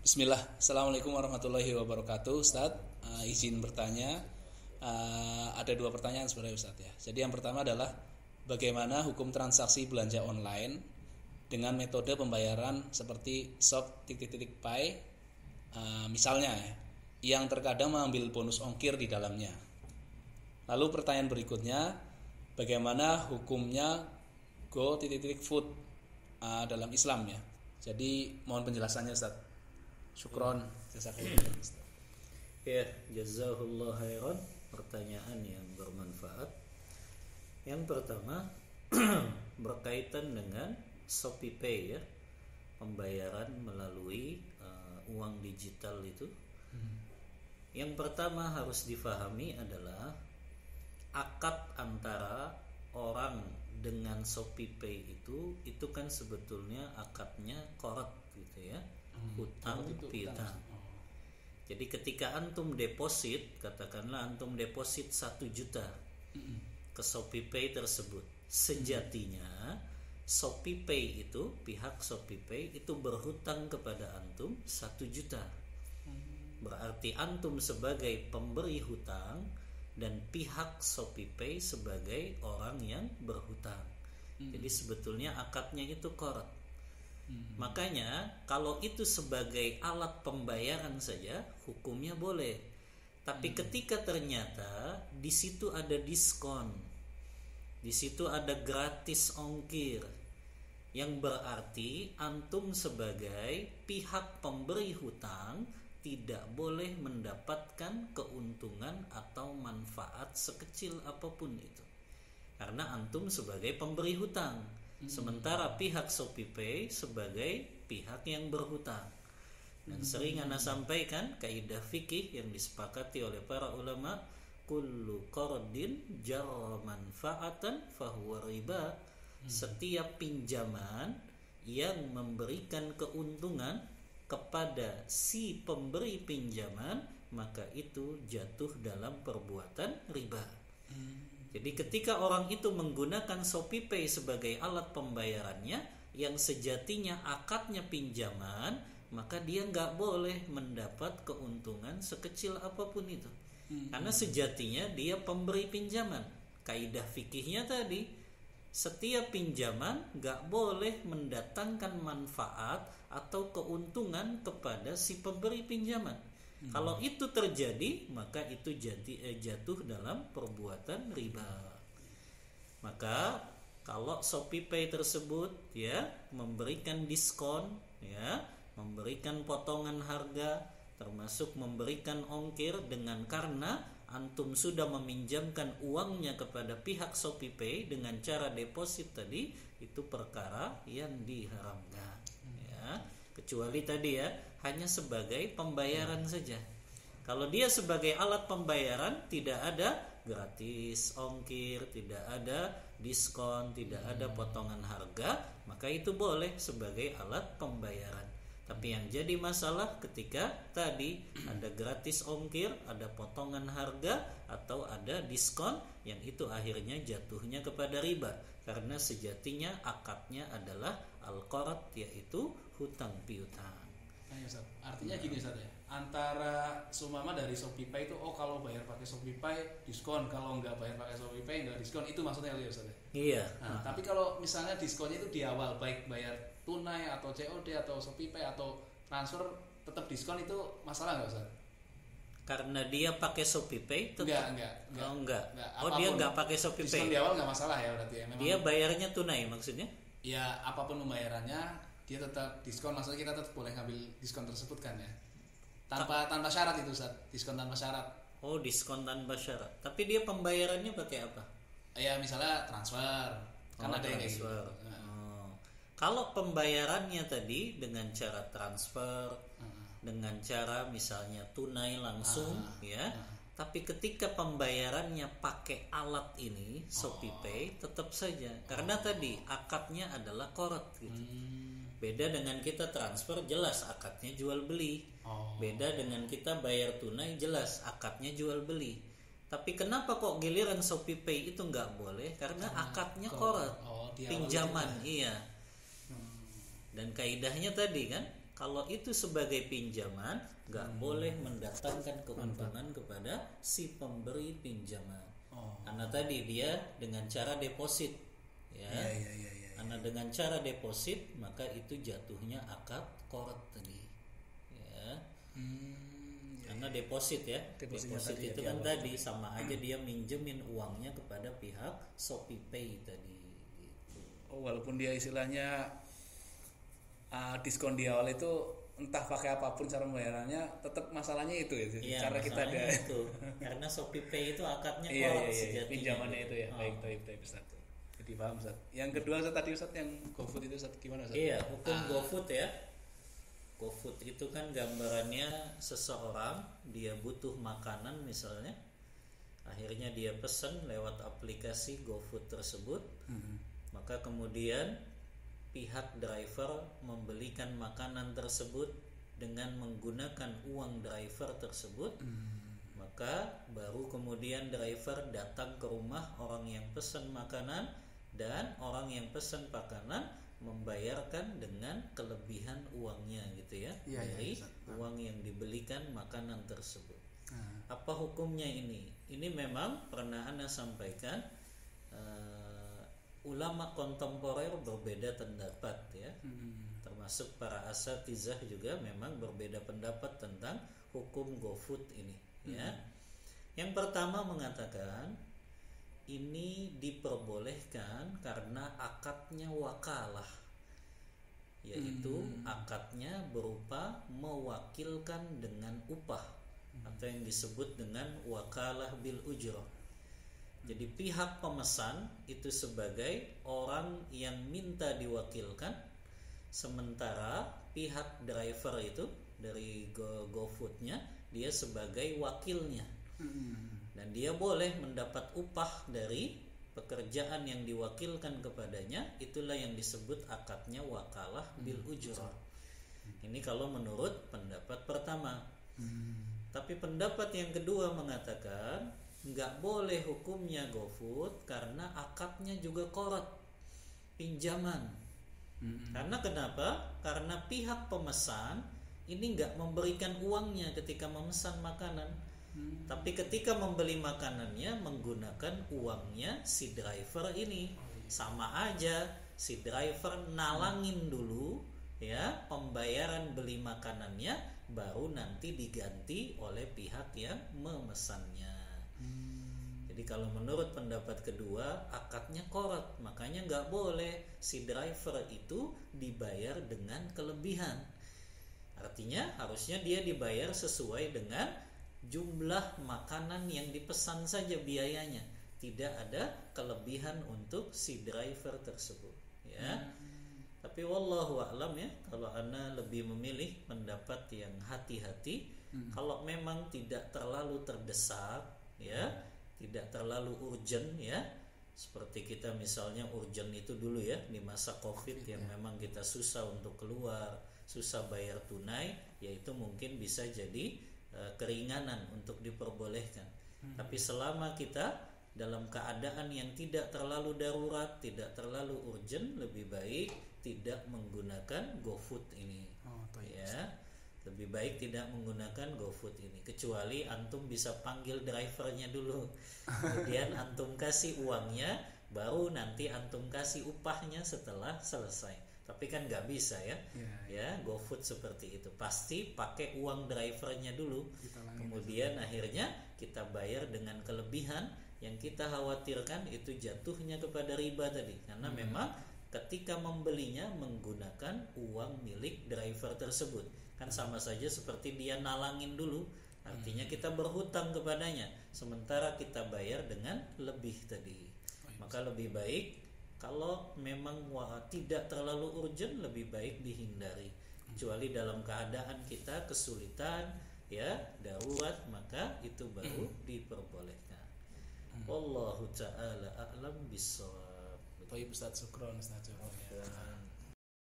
Bismillah. Assalamualaikum warahmatullahi wabarakatuh. Ustadz, izin bertanya. Ada dua pertanyaan sebenarnya Ustadz ya. Jadi yang pertama adalah bagaimana hukum transaksi belanja online dengan metode pembayaran seperti shop titik-titik pay, misalnya ya, yang terkadang mengambil bonus ongkir di dalamnya. Lalu pertanyaan berikutnya, bagaimana hukumnya go titik-titik food dalam Islam ya. Jadi mohon penjelasannya Ustadz. Syukron, jazakallah. Ya, jazakallahu khairan. Pertanyaan yang bermanfaat. Yang pertama berkaitan dengan Shopee Pay ya, pembayaran melalui uang digital itu. Yang pertama harus difahami adalah akad antara orang dengan Shopee Pay itu kan sebetulnya akadnya qard gitu ya, hutang piutang. Jadi ketika antum deposit, katakanlah antum deposit 1 juta ke Shopee Pay tersebut, sejatinya Shopee Pay itu, pihak Shopee Pay itu berhutang kepada antum 1 juta. Berarti antum sebagai pemberi hutang dan pihak Shopee Pay sebagai orang yang berhutang. Jadi sebetulnya akadnya itu qard. Makanya kalau itu sebagai alat pembayaran saja hukumnya boleh. Tapi ketika ternyata di situ ada diskon, di situ ada gratis ongkir, yang berarti antum sebagai pihak pemberi hutang tidak boleh mendapatkan keuntungan atau manfaat sekecil apapun itu, karena antum sebagai pemberi hutang, sementara pihak Shopee Pay sebagai pihak yang berhutang. Dan sering ana sampaikan kaidah fikih yang disepakati oleh para ulama, kullu qardin jarra manfaatan fahuwa riba. Setiap pinjaman yang memberikan keuntungan kepada si pemberi pinjaman, maka itu jatuh dalam perbuatan riba. Jadi ketika orang itu menggunakan Shopee Pay sebagai alat pembayarannya yang sejatinya akadnya pinjaman, maka dia nggak boleh mendapat keuntungan sekecil apapun itu. Karena sejatinya dia pemberi pinjaman. Kaidah fikihnya tadi, setiap pinjaman nggak boleh mendatangkan manfaat atau keuntungan kepada si pemberi pinjaman. Kalau itu terjadi, maka itu jatuh dalam perbuatan riba. Maka kalau Shopee Pay tersebut ya memberikan diskon ya, memberikan potongan harga, termasuk memberikan ongkir dengan karena antum sudah meminjamkan uangnya kepada pihak Shopee Pay dengan cara deposit tadi, itu perkara yang diharamkan ya. Kecuali tadi ya, hanya sebagai pembayaran saja. Kalau dia sebagai alat pembayaran, tidak ada gratis ongkir, tidak ada diskon, tidak ada potongan harga, maka itu boleh sebagai alat pembayaran. Tapi yang jadi masalah ketika tadi ada gratis ongkir, ada potongan harga, atau ada diskon, yang itu akhirnya jatuhnya kepada riba. Karena sejatinya akadnya adalah al-qard, yaitu hutang piutang. Nah, ya, Ustaz. Artinya gini Ustaz ya, antara sumama dari Shopee Pay itu, kalau bayar pakai Shopee Pay diskon, kalau nggak bayar pakai Shopee Pay nggak diskon, itu maksudnya ya Ustaz ya? Iya. Nah, tapi kalau misalnya diskonnya itu di awal, baik bayar tunai atau COD atau Shopee Pay atau transfer, tetap diskon, itu masalah nggak Ustaz? Karena dia pakai Shopee Pay tetap Enggak. Enggak. Oh, dia enggak pakai Shopee Pay. Diskon di awal nggak masalah ya berarti ya? Memang Dia bayarnya tunai maksudnya? ya apapun pembayarannya dia tetap diskon, maksudnya kita tetap boleh ngambil diskon tersebut kan ya, tanpa syarat itu Ustaz, diskon tanpa syarat. Oh, diskon tanpa syarat. Tapi dia pembayarannya pakai apa? Ya misalnya transfer, kan ada yang kayak gitu. Oh. Kalau pembayarannya tadi dengan cara transfer, dengan cara misalnya tunai langsung ya, tapi ketika pembayarannya pakai alat ini Shopee Pay, tetap saja karena tadi akadnya adalah qard gitu. Beda dengan kita transfer, jelas akadnya jual beli. Beda dengan kita bayar tunai, jelas akadnya jual beli. Tapi kenapa kok giliran Shopee Pay itu nggak boleh? Karena akadnya qard, pinjaman, iya. Dan kaidahnya tadi kan, kalau itu sebagai pinjaman, nggak boleh mendatangkan keuntungan kepada si pemberi pinjaman. Karena tadi dia dengan cara deposit, ya. Karena dengan cara deposit, maka itu jatuhnya akad qard tadi, ya. Karena deposit ya, deposit itu kan tadi sama aja dia minjemin uangnya kepada pihak ShopeePay tadi. Gitu. Walaupun dia istilahnya diskon di awal itu entah pakai apapun cara pembayarannya, tetap masalahnya itu ya. Iya, cara kita ada itu. Karena ShopeePay itu akadnya sejatinya. Pinjamannya itu ya. Baik Ustaz. Jadi paham Ustaz. Yang kedua Ustaz tadi Ustaz yang GoFood itu Ustaz gimana Ustaz? Iya, hukum GoFood ya. GoFood itu kan gambarannya seseorang dia butuh makanan misalnya, akhirnya dia pesan lewat aplikasi GoFood tersebut, maka kemudian pihak driver membelikan makanan tersebut dengan menggunakan uang driver tersebut, maka baru kemudian driver datang ke rumah orang yang pesan makanan, dan orang yang pesan makanan membayarkan dengan kelebihan uangnya gitu ya, dari uang yang dibelikan makanan tersebut. Apa hukumnya ini? Ini memang pernah Anda sampaikan, ulama kontemporer berbeda pendapat ya, termasuk para asatizah juga memang berbeda pendapat tentang hukum GoFood ini ya. Yang pertama mengatakan ini diperbolehkan karena akadnya wakalah, yaitu akadnya berupa mewakilkan dengan upah atau yang disebut dengan wakalah bil ujrah. Jadi pihak pemesan itu sebagai orang yang minta diwakilkan, sementara pihak driver itu dari GoFood-nya dia sebagai wakilnya. Dan dia boleh mendapat upah dari pekerjaan yang diwakilkan kepadanya, itulah yang disebut akadnya wakalah bil ujrah. Ini kalau menurut pendapat pertama. Tapi pendapat yang kedua mengatakan nggak boleh hukumnya GoFood karena akadnya juga qard, pinjaman. Karena kenapa? Karena pihak pemesan ini nggak memberikan uangnya ketika memesan makanan, tapi ketika membeli makanannya menggunakan uangnya si driver ini. Sama aja, si driver nalangin dulu ya pembayaran beli makanannya, baru nanti diganti oleh pihak yang memesannya. Jadi kalau menurut pendapat kedua akadnya qard, makanya nggak boleh si driver itu dibayar dengan kelebihan. Artinya harusnya dia dibayar sesuai dengan jumlah makanan yang dipesan saja biayanya, tidak ada kelebihan untuk si driver tersebut ya. Tapi wallahu a'lam ya, kalau Anda lebih memilih pendapat yang hati-hati, kalau memang tidak terlalu terdesak ya, tidak terlalu urgent ya, seperti kita misalnya urgent itu dulu ya di masa Covid yang memang kita susah untuk keluar, susah bayar tunai, yaitu mungkin bisa jadi keringanan untuk diperbolehkan. Tapi selama kita dalam keadaan yang tidak terlalu darurat, tidak terlalu urgent, lebih baik tidak menggunakan GoFood ini. Ya, lebih baik tidak menggunakan GoFood ini, kecuali antum bisa panggil drivernya dulu, kemudian antum kasih uangnya, baru nanti antum kasih upahnya setelah selesai. Tapi kan nggak bisa ya, ya GoFood seperti itu, pasti pakai uang drivernya dulu, kemudian akhirnya kita bayar dengan kelebihan. Yang kita khawatirkan itu jatuhnya kepada riba tadi, karena memang ketika membelinya menggunakan uang milik driver tersebut, kan sama saja seperti dia nalangin dulu, artinya kita berhutang kepadanya, sementara kita bayar dengan lebih tadi. Maka lebih baik kalau memang tidak terlalu urgent, lebih baik dihindari, kecuali dalam keadaan kita kesulitan ya, darurat, maka itu baru diperbolehkan. Wallahu ta'ala a'lam bissawab. Baik Ustaz, syukron Ustaz.